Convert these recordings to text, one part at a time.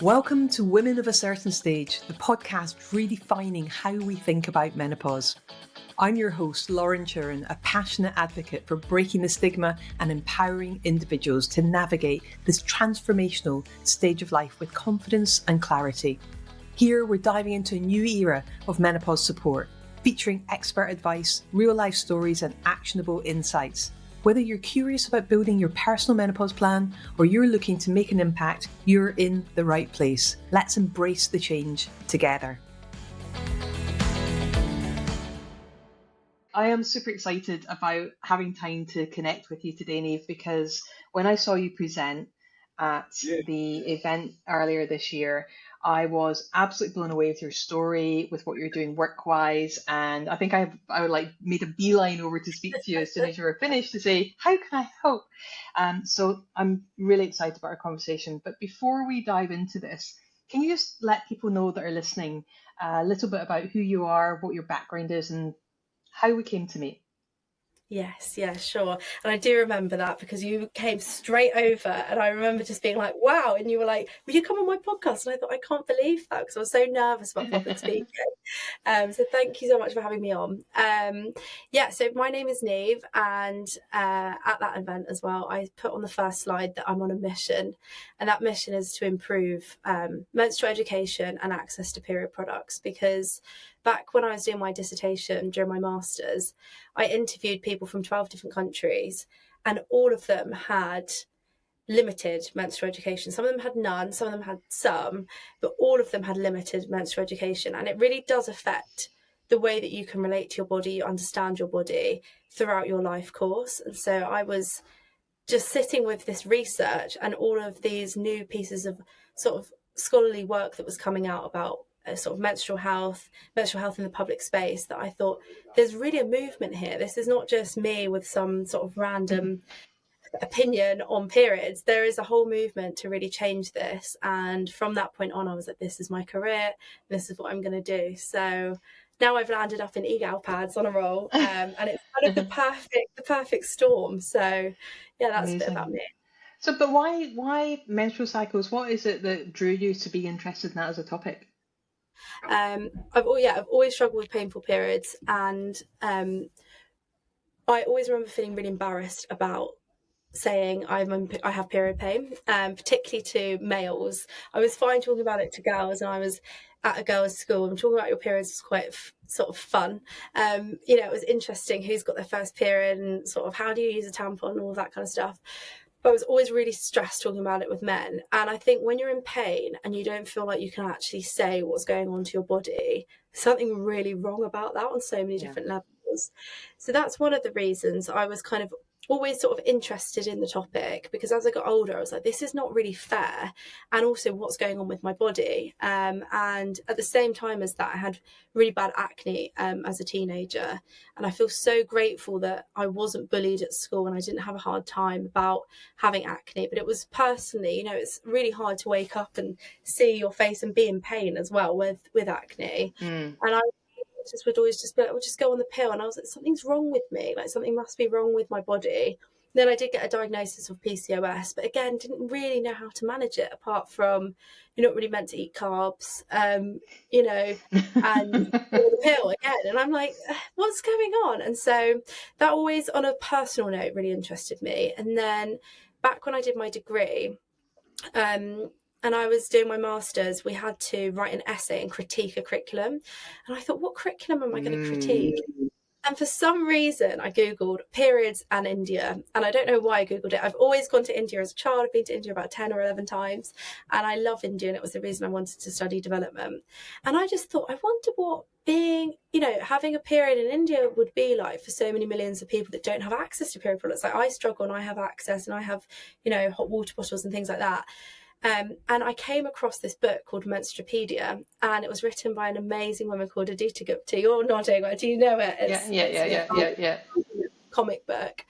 Welcome to Women of a Certain Stage, the podcast redefining how we think about menopause. I'm your host, Lauren Turin, a passionate advocate for breaking the stigma and empowering individuals to navigate this transformational stage of life with confidence and clarity. Here, we're diving into a new era of menopause support, featuring expert advice, real-life stories, and actionable insights. Whether you're curious about building your personal menopause plan or you're looking to make an impact, you're in the right place. Let's embrace the change together. I am super excited about having time to connect with you today, Niamh, because when I saw you present at the event earlier this year, I was absolutely blown away with your story, with what you're doing work-wise, and I think I made a beeline over to speak to you as soon as you were finished to say, how can I help? So I'm really excited about our conversation. But before we dive into this, can you just let people know that are listening a little bit about who you are, what your background is, and how we came to meet? Yes, yeah, sure. And I do remember that because you came straight over and I remember just being like, wow. And you were like, will you come on my podcast? And I thought, I can't believe that because I was so nervous about public speaking. So thank you so much for having me on. So my name is Niamh, and at that event as well, I put on the first slide that I'm on a mission, and that mission is to improve menstrual education and access to period products. Because back when I was doing my dissertation during my master's, I interviewed people from 12 different countries, and all of them had limited menstrual education. Some of them had none, some of them had some, but all of them had limited menstrual education. And it really does affect the way that you can relate to your body, you understand your body throughout your life course. And so I was just sitting with this research and all of these new pieces of sort of scholarly work that was coming out about sort of menstrual health in the public space, that I thought there's really a movement here. This is not just me with some sort of random opinion on periods. There is a whole movement to really change this, and from that point on I was like, this is my career, this is what I'm going to do. So now I've landed up in egal pads on a roll, and it's kind of the perfect storm. So yeah, that's Amazing. a bit about me. So but why menstrual cycles? What is it that drew you to be interested in that as a topic? I've always struggled with painful periods, and I always remember feeling really embarrassed about saying I have period pain, particularly to males. I was fine talking about it to girls, and I was at a girls' school, and talking about your periods was quite sort of fun. It was interesting who's got their first period and sort of how do you use a tampon and all that kind of stuff. But I was always really stressed talking about it with men. And I think when you're in pain and you don't feel like you can actually say what's going on to your body, there's something really wrong about that on so many different levels. So that's one of the reasons I was kind of always sort of interested in the topic, because as I got older I was like, this is not really fair, and also what's going on with my body. And at the same time as that, I had really bad acne as a teenager, and I feel so grateful that I wasn't bullied at school and I didn't have a hard time about having acne. But it was personally, it's really hard to wake up and see your face and be in pain as well with acne. And I would always just be like, we'll just go on the pill. And I was like, something's wrong with me. Like, something must be wrong with my body. Then I did get a diagnosis of PCOS, but again, didn't really know how to manage it, apart from you're not really meant to eat carbs, and the pill again. And I'm like, what's going on? And so that always, on a personal note, really interested me. And then back when I did my degree, and I was doing my master's, we had to write an essay and critique a curriculum. And I thought, what curriculum am I going to critique? And for some reason, I Googled periods and India. And I don't know why I Googled it. I've always gone to India as a child. I've been to India about 10 or 11 times. And I love India. And it was the reason I wanted to study development. And I just thought, I wonder what having a period in India would be like for so many millions of people that don't have access to period products. Like, I struggle and I have access, and I have, hot water bottles and things like that. And I came across this book called Menstrupedia, and it was written by an amazing woman called Aditya Gupta. You're nodding, do you know it? Yeah. Comic book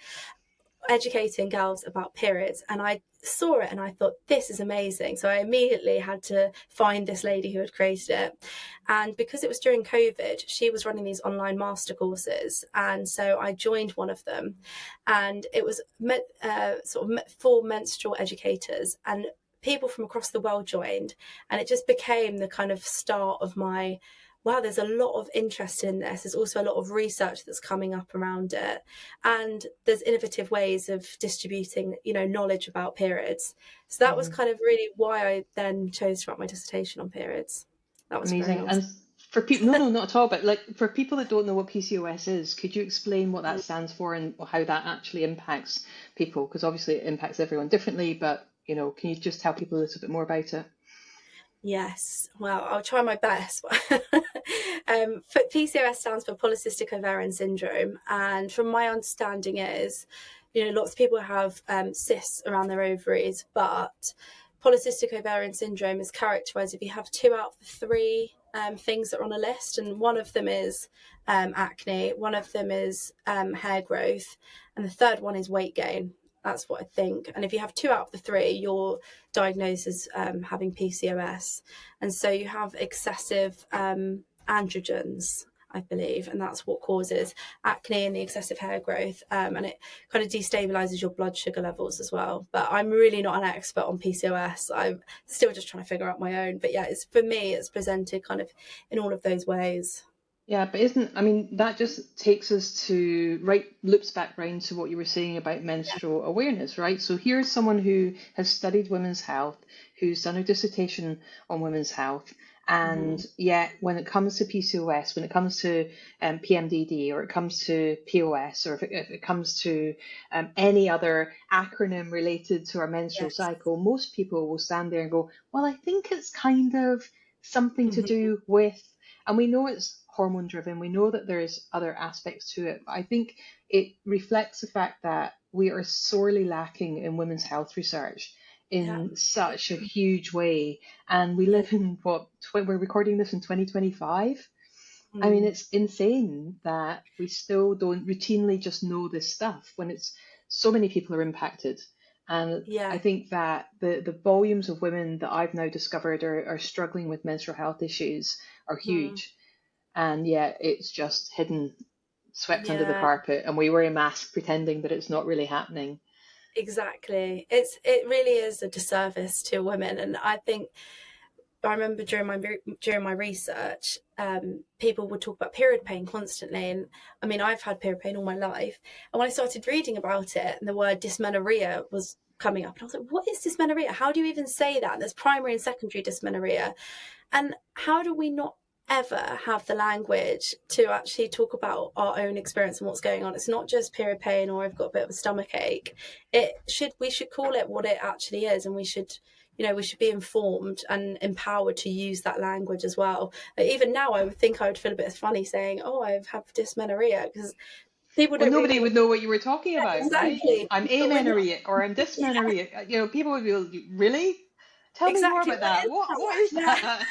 educating girls about periods, and I saw it and I thought, this is amazing. So I immediately had to find this lady who had created it, and because it was during COVID, she was running these online master courses, and so I joined one of them, and it was for menstrual educators, and people from across the world joined, and it just became the kind of start of my, wow, there's a lot of interest in this. There's also a lot of research that's coming up around it. And there's innovative ways of distributing, knowledge about periods. So that was kind of really why I then chose to write my dissertation on periods. That was Amazing. very And awesome. for people, no, not at all, but like for people that don't know what PCOS is, could you explain what that stands for and how that actually impacts people? Because obviously it impacts everyone differently, but can you just tell people a little bit more about it? Yes, well, I'll try my best. For PCOS stands for Polycystic Ovarian Syndrome, and from my understanding is, lots of people have cysts around their ovaries, but Polycystic Ovarian Syndrome is characterised if you have 2 out of the 3 things that are on a list, and one of them is acne, one of them is hair growth, and the third one is weight gain. That's what I think. And if you have 2 out of the 3, you're diagnosed as having PCOS. And so you have excessive androgens, I believe, and that's what causes acne and the excessive hair growth. And it kind of destabilizes your blood sugar levels as well. But I'm really not an expert on PCOS. I'm still just trying to figure out my own. But yeah, for me, it's presented kind of in all of those ways. Yeah, but that just takes us loops back round to what you were saying about menstrual awareness, right? So here's someone who has studied women's health, who's done a dissertation on women's health, and yet when it comes to PCOS, when it comes to PMDD, or it comes to POS, or if it comes to any other acronym related to our menstrual Yes. cycle, most people will stand there and go, well, I think it's kind of something to do with, and we know it's hormone driven. We know that there's other aspects to it. But I think it reflects the fact that we are sorely lacking in women's health research in such a huge way. And we live in we're recording this in 2025. I mean, it's insane that we still don't routinely just know this stuff when it's so many people are impacted. And I think that the volumes of women that I've now discovered are struggling with menstrual health issues are huge. And yet it's just hidden, swept under the carpet, and we wear a mask pretending that it's not really happening. Exactly. It really is a disservice to women. And I think I remember during my research, people would talk about period pain constantly. And I mean, I've had period pain all my life. And when I started reading about it, and the word dysmenorrhea was coming up, and I was like, what is dysmenorrhea? How do you even say that? And there's primary and secondary dysmenorrhea. And how do we not ever have the language to actually talk about our own experience and what's going on? It's not just period pain or I've got a bit of a stomach ache. We should call it what it actually is, and we should be informed and empowered to use that language as well. Even now, I would think I would feel a bit funny saying, "Oh, I have dysmenorrhea," because people don't nobody really would know what you were talking about, exactly. right? I'm amenorrhea or I'm dysmenorrhea. People would be, really? Tell me more Exactly. about that. What is that?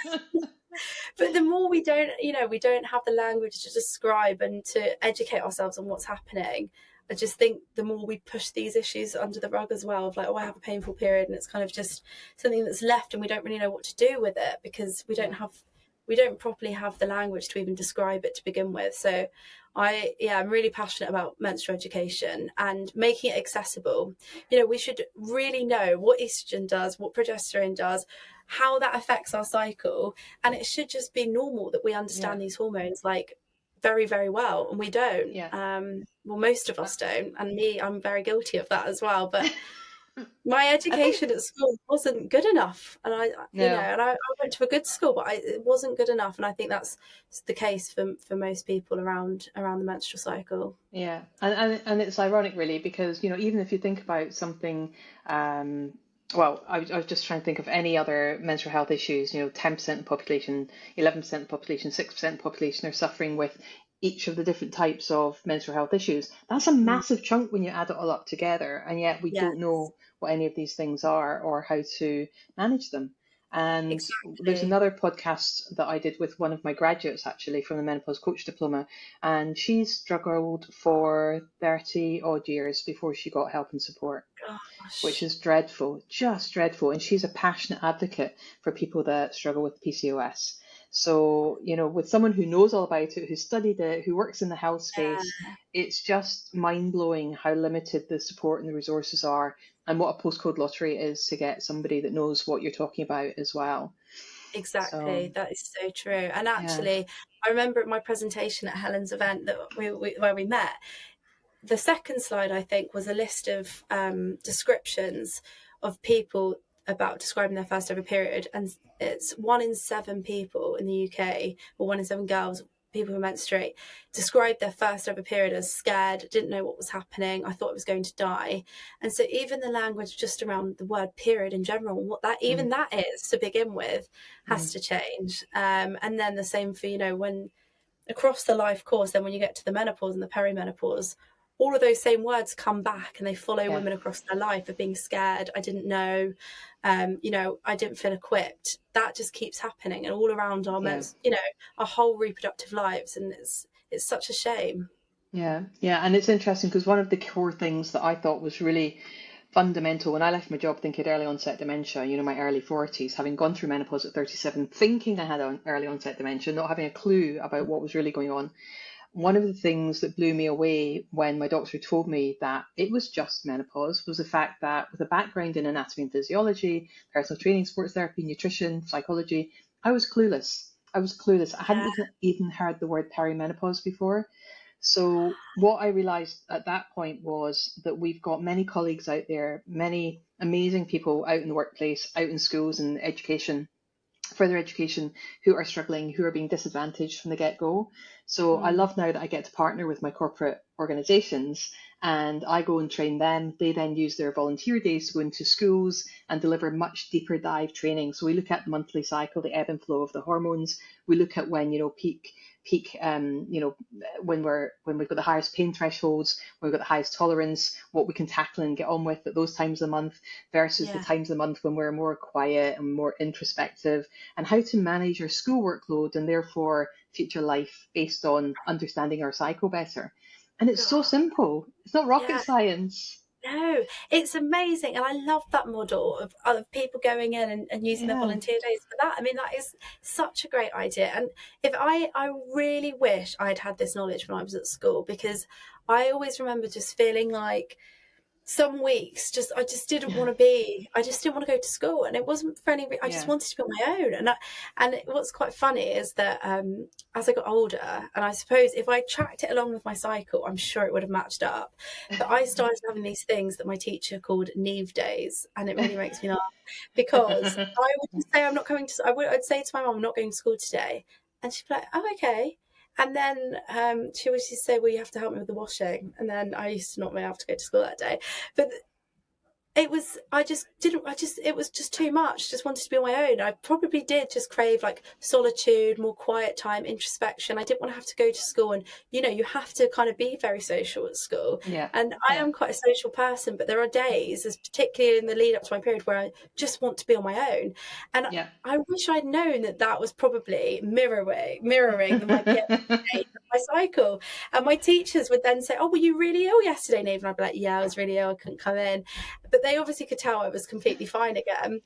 But the more we don't have the language to describe and to educate ourselves on what's happening, I just think the more we push these issues under the rug as well, of like, oh, I have a painful period, and it's kind of just something that's left, and we don't really know what to do with it because we don't properly have the language to even describe it to begin with. So I'm really passionate about menstrual education and making it accessible. We should really know what estrogen does, what progesterone does, how that affects our cycle, and it should just be normal that we understand these hormones like very, very well, and we don't. Well, most of us don't, and I'm very guilty of that as well. But my education at school wasn't good enough, and I went to a good school, but it wasn't good enough, and I think that's the case for most people around the menstrual cycle. Yeah, and it's ironic, really, because even if you think about something, well, I was just trying to think of any other menstrual health issues. 10% of the population, 11% of the population, 6% of the population are suffering with each of the different types of menstrual health issues. That's a massive chunk when you add it all up together, and yet we don't know what any of these things are or how to manage them. And there's another podcast that I did with one of my graduates, actually, from the Menopause Coach Diploma, and she struggled for 30 odd years before she got help and support. Gosh. Which is dreadful, just dreadful. And she's a passionate advocate for people that struggle with PCOS. So, with someone who knows all about it, who studied it, who works in the health space, it's just mind-blowing how limited the support and the resources are and what a postcode lottery it is to get somebody that knows what you're talking about as well. So Exactly, that is so true. And yeah, actually, I remember at my presentation at Helen's event that where we met, the second slide, I think, was a list of descriptions of people about describing their first ever period. And it's 1 in 7 people in the UK, or 1 in 7 girls, people who menstruate, described their first ever period as scared, didn't know what was happening, I thought I was going to die. And so even the language just around the word period in general, what that even that is to begin with, has to change. And then the same for, when across the life course, then when you get to the menopause and the perimenopause, all of those same words come back and they follow yeah, women across their life of being scared. I didn't know, I didn't feel equipped. That just keeps happening, and all around our yeah. our whole reproductive lives, and it's such a shame. Yeah, yeah, and it's interesting because one of the core things that I thought was really fundamental when I left my job thinking early onset dementia, my early 40s, having gone through menopause at 37, thinking I had early onset dementia, not having a clue about what was really going on. One of the things that blew me away when my doctor told me that it was just menopause was the fact that with a background in anatomy and physiology, personal training, sports therapy, nutrition, psychology, I was clueless. I was clueless. I hadn't Yeah, even heard the word perimenopause before. So what I realized at that point was that we've got many colleagues out there, many amazing people out in the workplace, out in schools and education, further education, who are struggling, who are being disadvantaged from the get-go. So I mm, love now that I get to partner with my corporate organizations and I go and train them. They then use their volunteer days to go into schools and deliver much deeper dive training. So we look at the monthly cycle, the ebb and flow of the hormones. We look at when, peak, when we've got the highest pain thresholds, when we've got the highest tolerance, what we can tackle and get on with at those times of the month versus the yeah, times of the month when we're more quiet and more introspective, and how to manage our school workload and therefore future life based on understanding our cycle better. And it's so God, simple. It's not rocket yeah. science. No, it's amazing. And I love that model of other people going in and using their Yeah. volunteer days for that. I mean, that is such a great idea. And if I really wish I'd had this knowledge when I was at school, because I always remember just feeling like some weeks I just didn't want to be, I just didn't want to go to school, and it wasn't for any I just Yeah. wanted to be on my own. And what's quite funny is that as I got older, and I suppose if I tracked it along with my cycle, I'm sure it would have matched up, but I started having these things that my teacher called Niamh days, and it really makes me laugh, because I would just say I'm not coming to I'd say to my mum, I'm not going to school today, and she'd be like, oh, okay. And then she would just say, well, you have to help me with the washing. And then I used to not be able to go to school that day. But it was, it was just too much. Just wanted to be on my own. I probably did just crave like solitude, more quiet time, introspection. I didn't want to have to go to school, and you have to kind of be very social at school. Yeah. And I Yeah. am quite a social person, but there are days, as particularly in the lead up to my period, where I just want to be on my own. And Yeah. I wish I'd known that was probably mirroring my PMS, my cycle. And my teachers would then say, oh, were you really ill yesterday, Niamh? And I'd be like, yeah, I was really ill, I couldn't come in. But they obviously could tell I was completely fine again.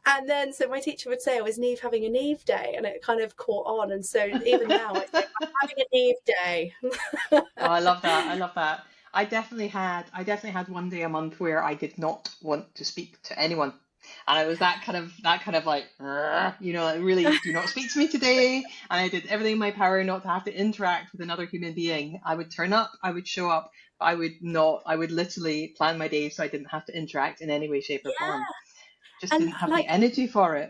And then so my teacher would say, oh, is Niamh having a Niamh day? And it kind of caught on. And so even now I say, I'm having a Niamh day. Oh, I love that. I love that. I definitely had one day a month where I did not want to speak to anyone. And I was that kind of like, like, really do not speak to me today. And I did everything in my power not to have to interact with another human being. I would turn up, I would show up, but I would literally plan my day so I didn't have to interact in any way, shape, or form. Yeah. Just And didn't have the like, energy for it.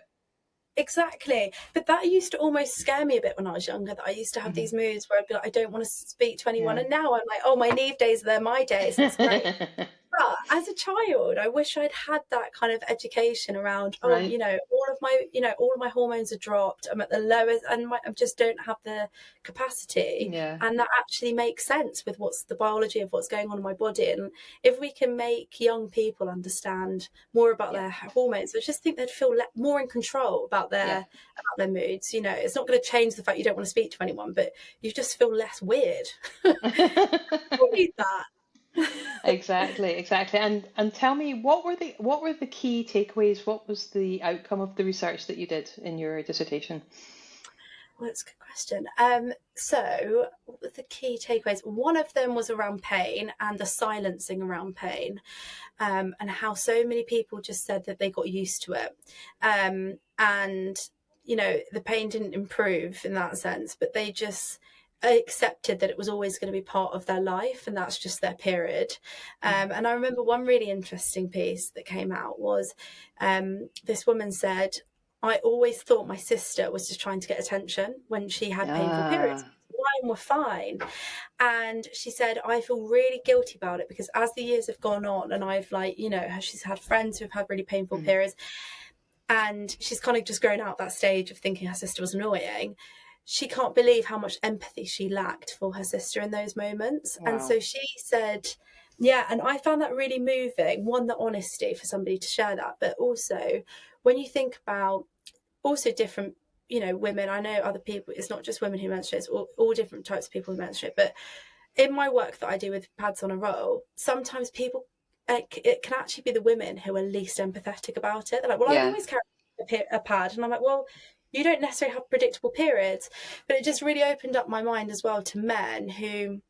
exactly. But that used to almost scare me a bit when I was younger, that I used to have Hmm. these moods where I'd be like, I don't want to speak to anyone. Yeah. And now I'm like, oh, my Niamh days, they're my days. And it's great. But as a child, I wish I'd had that kind of education around, oh, Right. all of my hormones are dropped. I'm at the lowest, and I just don't have the capacity. Yeah. And that actually makes sense with what's the biology of what's going on in my body. And if we can make young people understand more about Yeah. their hormones, I just think they'd feel more in control about Yeah. their moods. It's not going to change the fact you don't want to speak to anyone, but you just feel less weird. We need that. Exactly, exactly. And tell me, what were the key takeaways? What was the outcome of the research that you did in your dissertation? Well, that's a good question. So what were the key takeaways? One of them was around pain and the silencing around pain, and how so many people just said that they got used to it. And, you know, the pain didn't improve in that sense, but they just accepted that it was always going to be part of their life, and that's just their period. And I remember one really interesting piece that came out was this woman said, I always thought my sister was just trying to get attention when she had painful periods. Mine were fine. And she said, I feel really guilty about it because as the years have gone on and I've, like, you know, she's had friends who've had really painful periods, and she's kind of just grown out that stage of thinking her sister was annoying. She can't believe how much empathy she lacked for her sister in those moments. Wow. And so she said, yeah, and I found that really moving. One, the honesty for somebody to share that, but also when you think about also different, you know, women, I know other people, it's not just women who menstruate, it's all different types of people who menstruate. But in my work that I do with Pads on a Roll, sometimes people, it can actually be the women who are least empathetic about it. They're like, well, I always carry a pad. And I'm like, well, you don't necessarily have predictable periods. But it just really opened up my mind as well to men who,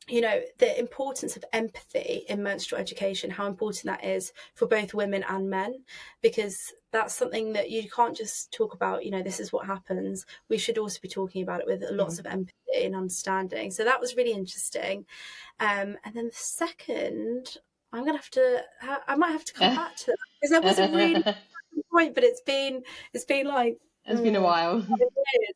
you know, the importance of empathy in menstrual education, how important that is for both women and men, because that's something that you can't just talk about, you know, this is what happens. We should also be talking about it with lots of empathy and understanding. So that was really interesting. And then the second, I might have to come back to that because that was a really point, but it's been like, it's been a while.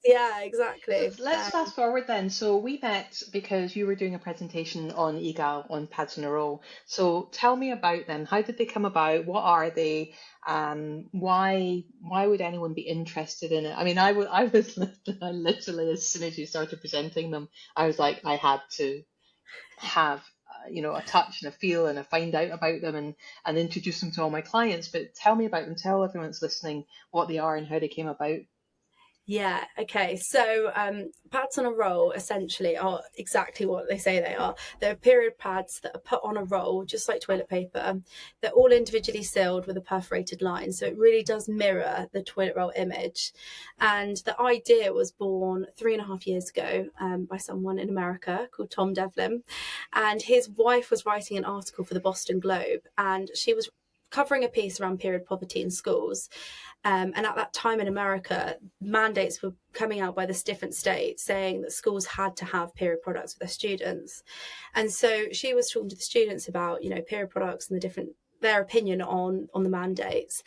Yeah, exactly. So let's fast forward then. So we met because you were doing a presentation on EGAL on Pads on a Roll. So tell me about them. How did they come about? What are they? Why would anyone be interested in it? I mean, I was literally, as soon as you started presenting them, I was like, I had to have you know, a touch and a feel and a find out about them and introduce them to all my clients. But tell me about them. Tell everyone that's listening what they are and how they came about. Yeah, okay. So pads on a roll essentially are exactly what they say they are. They're period pads that are put on a roll, just like toilet paper. They're all individually sealed with a perforated line. So it really does mirror the toilet roll image. And the idea was born 3.5 years ago by someone in America called Tom Devlin. And his wife was writing an article for the Boston Globe, and she was covering a piece around period poverty in schools. And at that time in America, mandates were coming out by the different states saying that schools had to have period products for their students. And so she was talking to the students about, you know, period products and their opinion on the mandates.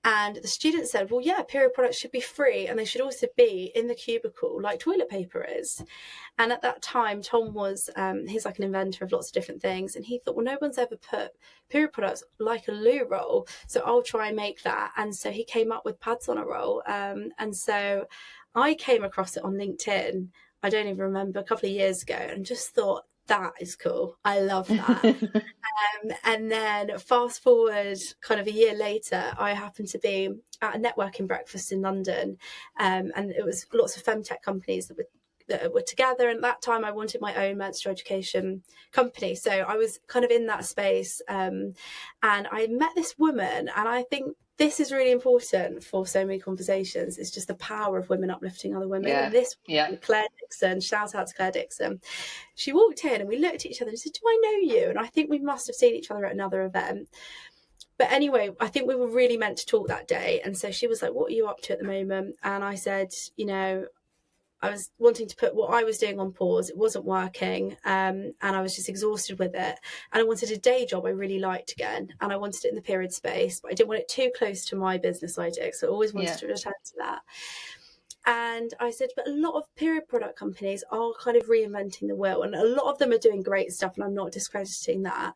And the students said, well, yeah, period products should be free and they should also be in the cubicle like toilet paper is. And at that time, Tom was, he's like an inventor of lots of different things. And he thought, well, no one's ever put period products like a loo roll, so I'll try and make that. And so he came up with Pads on a Roll. And so I came across it on LinkedIn, I don't even remember, a couple of years ago, and just thought, that is cool. I love that. And then fast forward kind of a year later, I happened to be at a networking breakfast in London, and it was lots of femtech companies that were together. And at that time I wanted my own menstrual education company, so I was kind of in that space, and I met this woman, and I think this is really important for so many conversations. It's just the power of women uplifting other women. And this woman, Claire Dixon, shout out to Claire Dixon, she walked in and we looked at each other and said, do I know you? And I think we must have seen each other at another event. But anyway, I think we were really meant to talk that day. And so she was like, what are you up to at the moment? And I said, you know, I was wanting to put what I was doing on pause. It wasn't working, and I was just exhausted with it. And I wanted a day job I really liked again, and I wanted it in the period space, but I didn't want it too close to my business idea, so I always wanted to return to that. And I said, but a lot of period product companies are kind of reinventing the wheel, and a lot of them are doing great stuff, and I'm not discrediting that.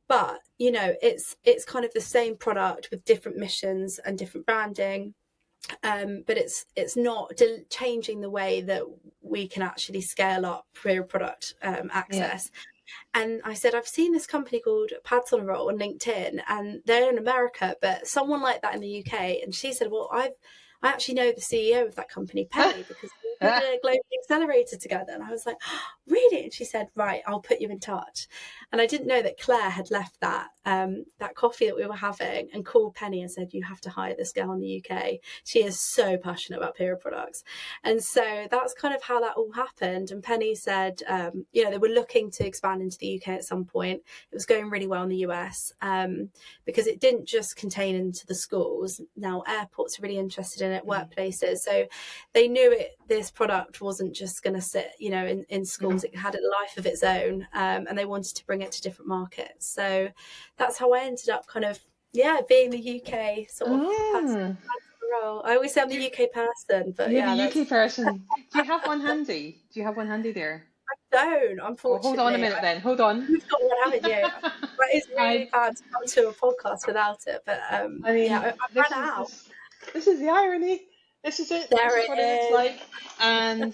But, you know, it's kind of the same product with different missions and different branding. But it's not changing the way that we can actually scale up period product access. And I said, I've seen this company called Pads on a Roll on LinkedIn, and they're in America, but someone like that in the UK. And she said, well, I actually know the CEO of that company, Penny, because we did a global accelerator together. And I was like, oh, really? And she said, right, I'll put you in touch. And I didn't know that Claire had left that coffee that we were having and called Penny and said, you have to hire this girl in the UK. She is so passionate about period products. And so that's kind of how that all happened. And Penny said, they were looking to expand into the UK at some point. It was going really well in the US because it didn't just contain into the schools. Now airports are really interested in it, workplaces. So they knew this product wasn't just going to sit, in schools. It had a life of its own, and they wanted to bring it to different markets. So that's how I ended up kind of, being the UK sort of person. I always say I'm the UK person, but you're the UK person. Do you have one handy? There? I don't, unfortunately. Hold on a minute then. Hold on. You've got one, haven't you? But it's really bad to come to a podcast without it. But I ran out. This is the irony. This is it. There this is what it looks like. And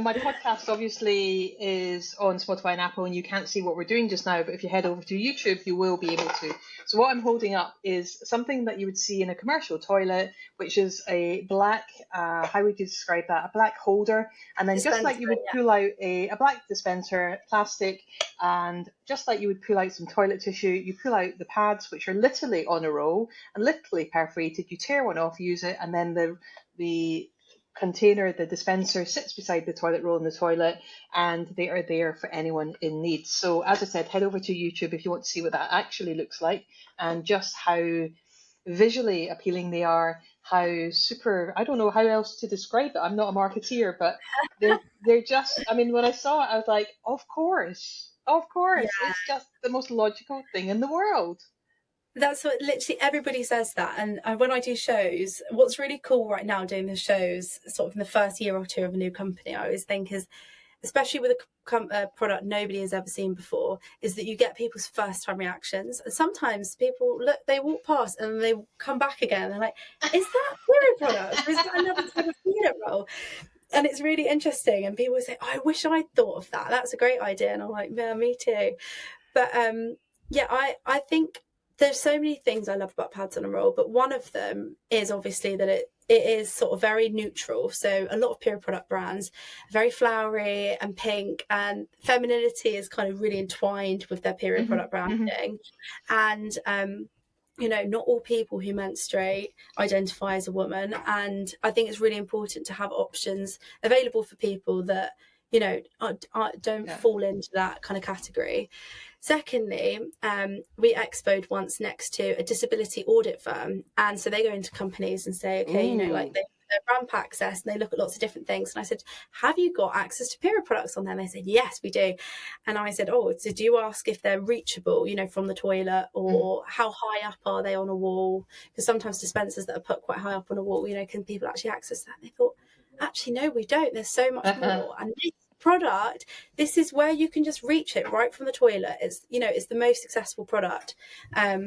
my podcast obviously is on Spotify and Apple, and you can't see what we're doing just now, but if you head over to YouTube, you will be able to. So what I'm holding up is something that you would see in a commercial toilet, which is a black, how would you describe that? A black holder. And then dispenser, just like you would pull out a black dispenser, plastic, and just like you would pull out some toilet tissue, you pull out the pads, which are literally on a roll and literally perforated. You tear one off, use it, and then the container, the dispenser, sits beside the toilet roll in the toilet, and they are there for anyone in need. So as I said, head over to YouTube if you want to see what that actually looks like and just how visually appealing they are, how super, I don't know how else to describe it. I'm not a marketeer, but they're just, when I saw it, I was like, of course, it's just the most logical thing in the world. That's what literally everybody says that. And when I do shows, what's really cool right now doing the shows sort of in the first year or two of a new company, I always think is, especially with a product nobody has ever seen before, is that you get people's first time reactions. And sometimes people they walk past and they come back again. And they're like, is that a period product? Or is that another type of toilet roll? And it's really interesting. And people say, I wish I'd thought of that. That's a great idea. And I'm like, yeah, me too. But I think there's so many things I love about pads on a roll, but one of them is obviously that it is sort of very neutral. So a lot of period product brands are very flowery and pink, and femininity is kind of really entwined with their period product branding. And not all people who menstruate identify as a woman, and I think it's really important to have options available for people that don't fall into that kind of category. Secondly, we expoed once next to a disability audit firm, and so they go into companies and say, okay, they brand access, and they look at lots of different things. And I said, have you got access to period products on there? And they said, yes, we do. And I said, so do you ask if they're reachable, from the toilet, or how high up are they on a wall? Because sometimes dispensers that are put quite high up on a wall, can people actually access that? And they thought, actually, no, we don't. There's so much more. And this product, this is where you can just reach it right from the toilet. It's it's the most accessible product.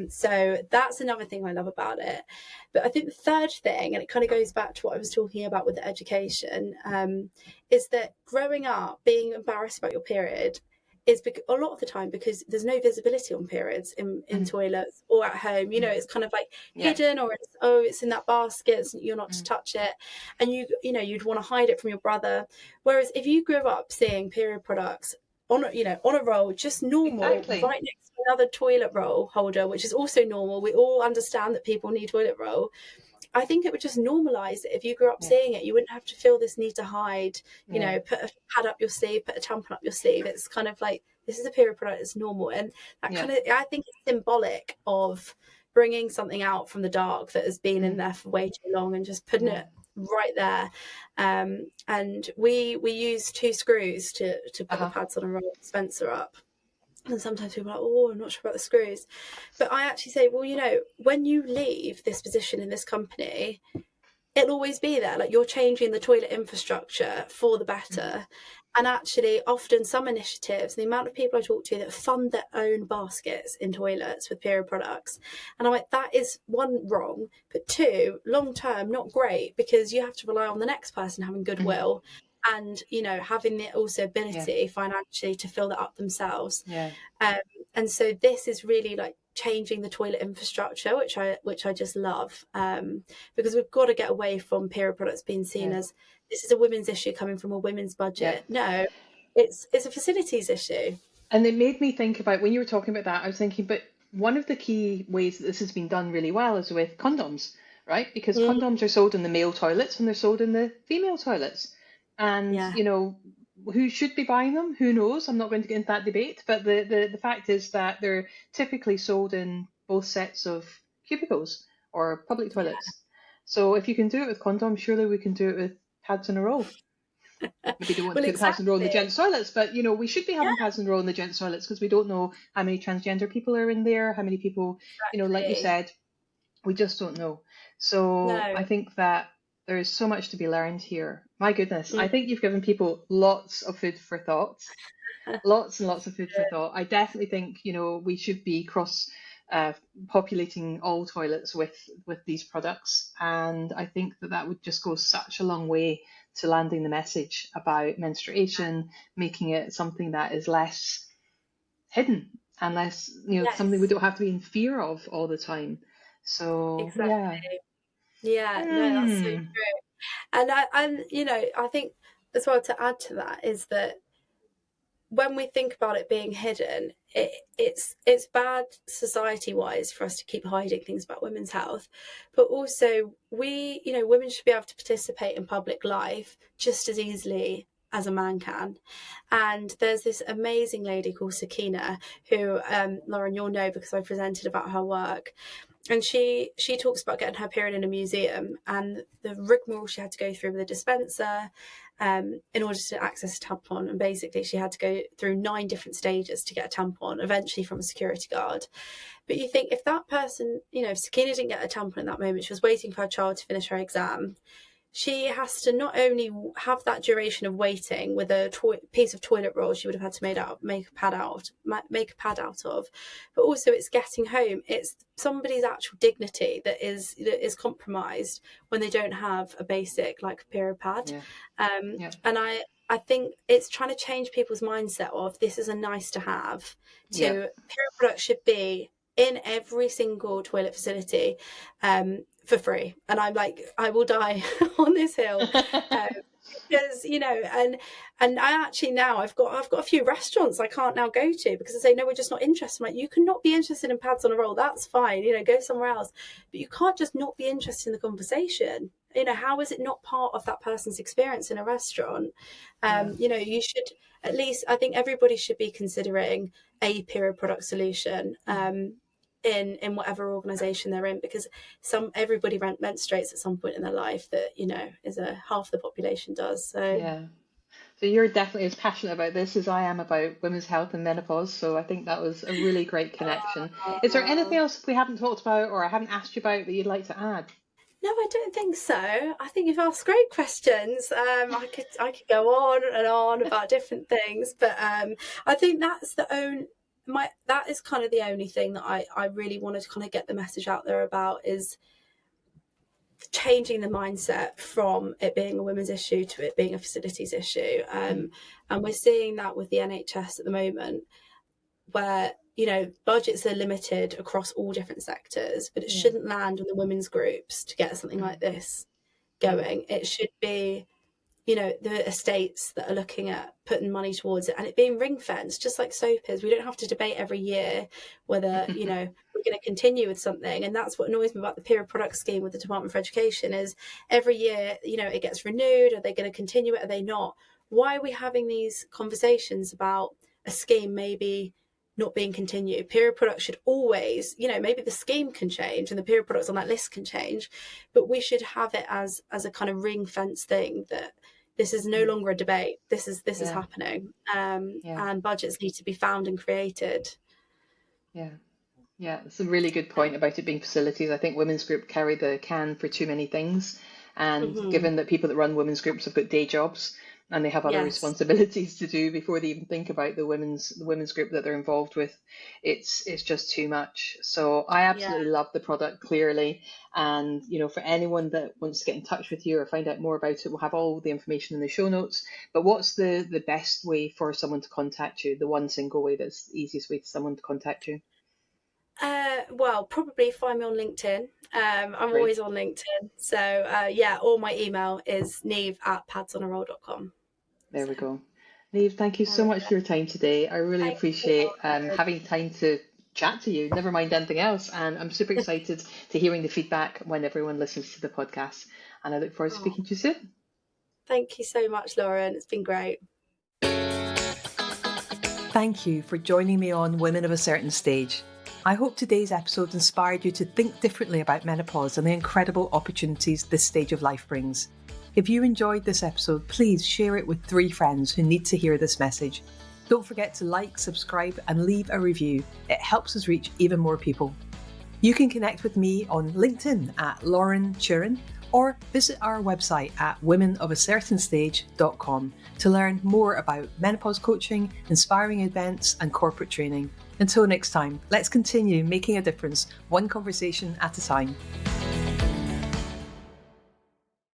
So that's another thing I love about it. But I think the third thing, and it kind of goes back to what I was talking about with the education, is that growing up being embarrassed about your period is a lot of the time because there's no visibility on periods in toilets or at home. It's kind of like hidden, or it's in that basket, so you're not to touch it, and you'd want to hide it from your brother. Whereas if you grew up seeing period products on a roll, just normal, right next to another toilet roll holder, which is also normal. We all understand that people need toilet roll. I think it would just normalise it. If you grew up seeing it, you wouldn't have to feel this need to hide, put a pad up your sleeve, put a tampon up your sleeve. It's kind of like, this is a period product, it's normal. And that kind of, I think it's symbolic of bringing something out from the dark that has been in there for way too long and just putting it right there. And we use 2 screws to put the pads on a roll dispenser up. And sometimes people are like, I'm not sure about the screws. But I actually say, when you leave this position in this company, it'll always be there. Like, you're changing the toilet infrastructure for the better. And actually, often some initiatives, the amount of people I talk to that fund their own baskets in toilets with period products. And I'm like, that is, 1, wrong, but 2, long term, not great, because you have to rely on the next person having goodwill. And having the also ability financially to fill that up themselves. And so this is really like changing the toilet infrastructure, which I just love, because we've got to get away from period products being seen as this is a women's issue coming from a women's budget. No, it's a facilities issue. And it made me think about, when you were talking about that, I was thinking, but one of the key ways that this has been done really well is with condoms, right? Because condoms are sold in the male toilets and they're sold in the female toilets. And, you know, who should be buying them? Who knows? I'm not going to get into that debate. But the fact is that they're typically sold in both sets of cubicles or public toilets. So if you can do it with condoms, surely we can do it with pads in a row. Maybe don't want to put pads in a row in the gents' toilets, but, you know, we should be having pads in a row in the gents' toilets because we don't know how many transgender people are in there, how many people, you know, like you said, we just don't know. So I think that there is so much to be learned here. My goodness, I think you've given people lots of food for thought. Lots and lots of food for thought. I definitely think, you know, we should be populating all toilets with these products, and I think that would just go such a long way to landing the message about menstruation, making it something that is less hidden and less, you know, something we don't have to be in fear of all the time. So no, that's so true. And you know, I think as well, to add to that, is that when we think about it being hidden, it's bad society-wise for us to keep hiding things about women's health, but also women should be able to participate in public life just as easily as a man can. And there's this amazing lady called Sakina who, Lauren, you'll know because I presented about her work. And she talks about getting her period in a museum and the rigmarole she had to go through with a dispenser in order to access a tampon. And basically she had to go through 9 different stages to get a tampon, eventually from a security guard. But you think, if that person, you know, if Sakina didn't get a tampon in that moment, she was waiting for her child to finish her exam, she has to not only have that duration of waiting with a piece of toilet roll she would have had to make a pad out of, but also it's getting home. It's somebody's actual dignity that is compromised when they don't have a basic like period pad. And I think it's trying to change people's mindset of this is a nice to have to period products should be in every single toilet facility for free. And I'm like, I will die on this hill because, you know, and I actually now I've got a few restaurants I can't now go to because they say, no, we're just not interested. I'm like, you can not be interested in pads on a roll. That's fine. You know, go somewhere else. But you can't just not be interested in the conversation. You know, how is it not part of that person's experience in a restaurant? You know, you should at least, I think everybody should be considering a period product solution in whatever organisation they're in, because everybody menstruates at some point in their life that, you know, is half the population does. So so you're definitely as passionate about this as I am about women's health and menopause, so I think that was a really great connection. Is there anything else we haven't talked about or I haven't asked you about that you'd like to add? No, I don't think so. I think you've asked great questions. I could go on and on about different things, but I think that's that is kind of the only thing that I really wanted to kind of get the message out there about, is changing the mindset from it being a women's issue to it being a facilities issue. And we're seeing that with the NHS at the moment, where, you know, budgets are limited across all different sectors, but it shouldn't land on the women's groups to get something like this going. It should be, you know, the estates that are looking at putting money towards it, and it being ring fenced, just like soap is. We don't have to debate every year whether, you know, we're going to continue with something. And that's what annoys me about the period product scheme with the Department for Education, is every year, you know, it gets renewed. Are they going to continue it? Are they not? Why are we having these conversations about a scheme maybe not being continued? Period products should always, you know, maybe the scheme can change and the period products on that list can change, but we should have it as a kind of ring fence thing, that this is no longer a debate. This is happening, and budgets need to be found and created. Yeah, it's a really good point about it being facilities. I think women's group carry the can for too many things, and given that people that run women's groups have got day jobs and they have other responsibilities to do before they even think about the women's group that they're involved with, it's just too much. So I absolutely love the product, clearly. And, you know, for anyone that wants to get in touch with you or find out more about it, we'll have all the information in the show notes. But what's the best way for someone to contact you? The one single way that's the easiest way for someone to contact you? Well, probably find me on LinkedIn. I'm Great. always on LinkedIn. So or my email is niamh@padsonarole.com. There we go. Niamh, thank you so much for your time today. I really Thank you. appreciate having time to chat to you, never mind anything else. And I'm super excited to hearing the feedback when everyone listens to the podcast. And I look forward to speaking to you soon. Thank you so much, Lauren. It's been great. Thank you for joining me on Women of a Certain Stage. I hope today's episode inspired you to think differently about menopause and the incredible opportunities this stage of life brings. If you enjoyed this episode, please share it with 3 friends who need to hear this message. Don't forget to like, subscribe, and leave a review. It helps us reach even more people. You can connect with me on LinkedIn at Lauren Turin, or visit our website at womenofacertainstage.com to learn more about menopause coaching, inspiring events, and corporate training. Until next time, let's continue making a difference, one conversation at a time.